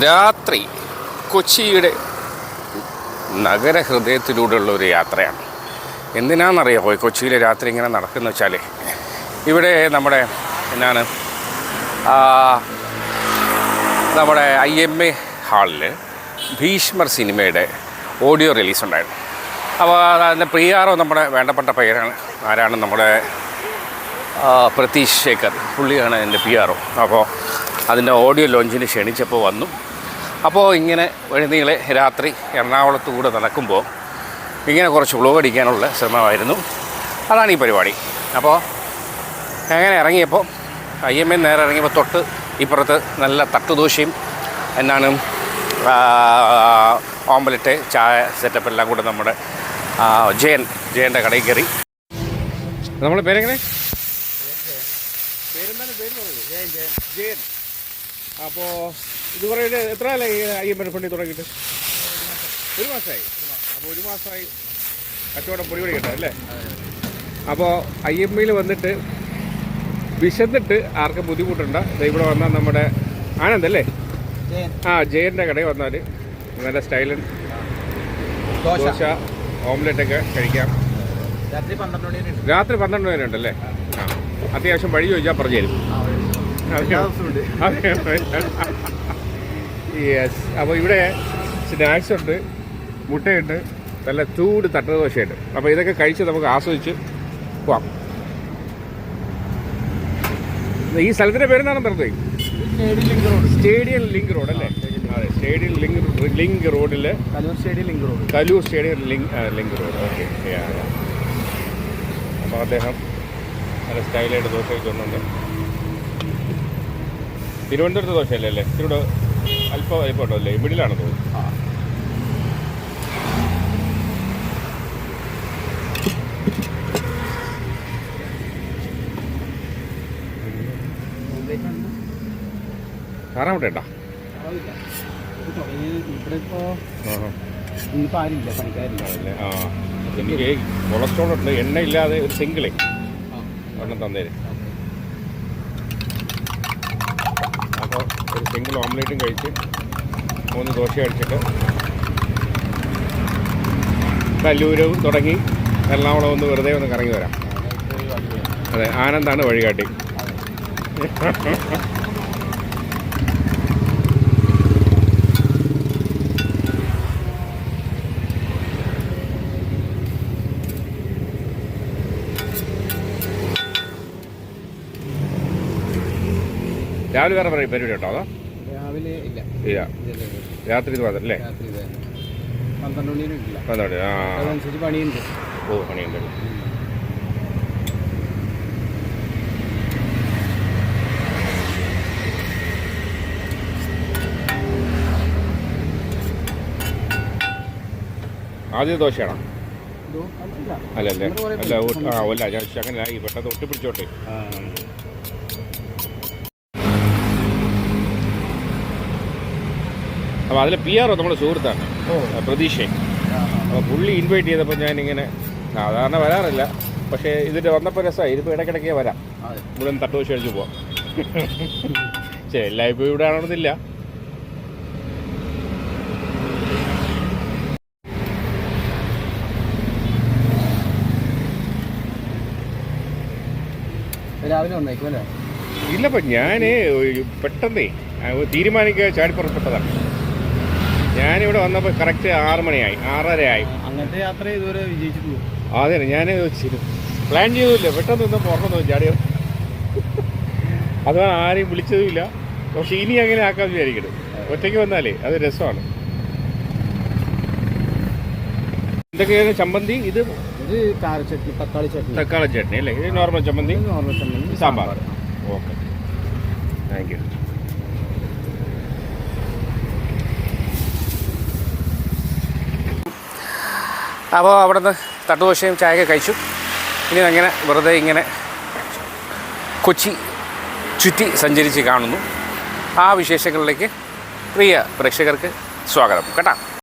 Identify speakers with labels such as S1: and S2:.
S1: രാത്രി കൊച്ചിയുടെ നഗരഹൃദയത്തിലൂടെയുള്ള ഒരു യാത്രയാണ്. എന്തിനാണെന്നറിയാമോ കൊച്ചിയിലെ രാത്രി ഇങ്ങനെ നടക്കുന്നത് വെച്ചാൽ, ഇവിടെ നമ്മുടെ നമ്മുടെ IMA ഹാളിൽ ഭീഷ്മർ സിനിമയുടെ ഓഡിയോ റിലീസ് ഉണ്ടായിരുന്നു. അപ്പോൾ അതിൻ്റെ PR നമ്മുടെ വേണ്ടപ്പെട്ട പേരാണ്, ആരാണ് നമ്മുടെ പ്രതീഷ് ശേഖർ, പുള്ളിയാണ് എൻ്റെ PR. അപ്പോൾ അതിൻ്റെ ഓഡിയോ ലോഞ്ചിന് ക്ഷണിച്ചപ്പോൾ വന്നു. അപ്പോൾ ഇങ്ങനെ വഴിനീളെ രാത്രി എറണാകുളത്ത് കൂടെ നടക്കുമ്പോൾ ഇങ്ങനെ കുറച്ച് വ്ലോഗ് അടിക്കാനുള്ള ശ്രമമായിരുന്നു. അതാണ് ഈ പരിപാടി. അപ്പോൾ അങ്ങനെ ഇറങ്ങിയപ്പോൾ IMA നേരെ ഇറങ്ങിയപ്പോൾ തൊട്ട് ഇപ്പുറത്ത് നല്ല തട്ടുദോശയും ഓംലെറ്റ്, ചായ സെറ്റപ്പ് എല്ലാം കൂടെ നമ്മുടെ ജയൻ്റെ കടയിൽ കയറി. നമ്മളെ പേരെങ്ങനെ? പേരെന്താണ്? പേര് പറഞ്ഞത് ജയൻ. അപ്പോൾ ഇത് കുറേ എത്ര കാലമായി IMA ഫണ്ടി തുടങ്ങിയിട്ട്? ഒരു മാസമായി. അപ്പോൾ ഒരു മാസമായി കച്ചവടം പൊടി കിട്ടാം അല്ലേ? അപ്പോൾ IMAയിൽ വന്നിട്ട് വിശന്നിട്ട് ആർക്കും ബുദ്ധിമുട്ടുണ്ട്. ഇവിടെ വന്നാൽ നമ്മുടെ ആനന്ദല്ലേ, ജയൻ്റെ കടയിൽ വന്നാൽ നല്ല സ്റ്റൈലൻ ദോശ, ഓംലെറ്റൊക്കെ കഴിക്കാം. രാത്രി 12 വരെ ഉണ്ടല്ലേ? അത്യാവശ്യം വഴി ചോദിച്ചാൽ പറഞ്ഞു തരും. യെസ്. അപ്പോൾ ഇവിടെ സ്നാക്സ് ഉണ്ട്, മുട്ടയുണ്ട്, നല്ല ചൂട് തട്ടുദോശയുണ്ട്. അപ്പോൾ ഇതൊക്കെ കഴിച്ച് നമുക്ക് ആസ്വദിച്ച് പോവാം. ഈ സ്ഥലത്തിൻ്റെ പേരെന്താണ് പറഞ്ഞത്? സ്റ്റേഡിയം ലിങ്ക് റോഡ് അല്ലേ? അതെ, സ്റ്റേഡിയം ലിങ്ക് റോഡിൽ Kaloor stadium link road. Okay. അപ്പോൾ അദ്ദേഹം നല്ല സ്റ്റൈലായിട്ട് ദോശ കഴിക്കുന്നുണ്ട്. തിരുവനന്തപുരത്ത് ദോശയല്ലേ അല്ലേ? ഇത്തിരി അല്പം ഉണ്ടല്ലേ, മിഡിലാണ് തോന്നുന്നു. കാറാൻ വേണ്ട എനിക്ക് കൊളസ്ട്രോൾ ഉണ്ട്, എണ്ണയില്ലാതെ ഒരു സിംഗിളേ ഒരെണ്ണം തന്നേര്. അപ്പോൾ ഒരു സിംഗിൾ ഓംലേറ്റും കഴിച്ച് 3 ദോശ കഴിച്ചിട്ട് കല്ലൂരവും തുടങ്ങി എറണാകുളം ഒന്ന് വെറുതെ ഒന്ന് കറങ്ങി വരാം. അതെ, ആനന്ദാണ് വഴികാട്ടി. രാവിലെ വേറെ പരിപാടി കേട്ടോ? അതോ രാവിലെ ഇല്ല, രാത്രി ഇത് മാത്രം അല്ലേ? 12 പണിയുണ്ട്. ഓ, പണിയുണ്ട്. ആദ്യം ദോശയാണോ? അല്ലല്ലേ? അല്ല ഞാൻ അങ്ങനെ ആയി പെട്ടെന്ന് ഒട്ടിപ്പിടിച്ചോട്ടെ. അപ്പോൾ അതിൽ PR നമ്മുടെ സുഹൃത്താണ്, പ്രതീക്ഷ. അപ്പോൾ പുള്ളി ഇൻവൈറ്റ് ചെയ്തപ്പോൾ ഞാനിങ്ങനെ സാധാരണ വരാറില്ല, പക്ഷേ ഇതിൻ്റെ വന്നപ്പോൾ രസമായി. ഇതിപ്പോൾ ഇടയ്ക്കിടയ്ക്കേ വരാം, ഇവിടെ നിന്ന് തട്ടുദോശ കഴിച്ച് പോവാം. ശരി, എല്ലായ്പ്പോൾ ഇവിടെ ആണെന്നില്ല.
S2: രാവിലെ വന്നേക്കും അല്ലേ?
S1: ഇല്ലപ്പോൾ ഞാൻ പെട്ടെന്നേ തീരുമാനിക്കുക ചാടിപ്പുറപ്പെട്ടതാണ്. ഞാനിവിടെ വന്നപ്പോൾ കറക്റ്റ് 6 മണിയായി, 6:30
S2: അങ്ങനത്തെ യാത്ര ഇതുവരെ വിജയിച്ചിട്ടുള്ളൂ.
S1: അതെ, ഞാൻ പ്ലാൻ ചെയ്തില്ല, പെട്ടെന്ന് നിന്നപ്പോൾ ഓർമ്മ ചാടിയ. അതാണ് ആരെയും വിളിച്ചതുമില്ല. പക്ഷെ ഇനി അങ്ങനെ ആക്കാമെന്ന് വിചാരിക്കട്ടെ. ഒറ്റയ്ക്ക് വന്നാലേ അത് രസമാണ്. എന്തൊക്കെയാണ് ചമ്മന്തി? ഇത്
S2: ചട്നി,
S1: തക്കാളി ചട്നി അല്ലേ? ഇത് നോർമൽ ചമ്മന്തി, സാമ്പാർ. Okay, thank you. അപ്പോൾ അവിടെ നിന്ന് തട്ടുദോശയും ചായയൊക്കെ കഴിച്ചു. ഇനി അങ്ങനെ വെറുതെ ഇങ്ങനെ കൊച്ചി ചുറ്റി സഞ്ചരിച്ച് കാണുന്നു. ആ വിശേഷങ്ങളിലേക്ക് പ്രിയ പ്രേക്ഷകർക്ക് സ്വാഗതം കേട്ടോ.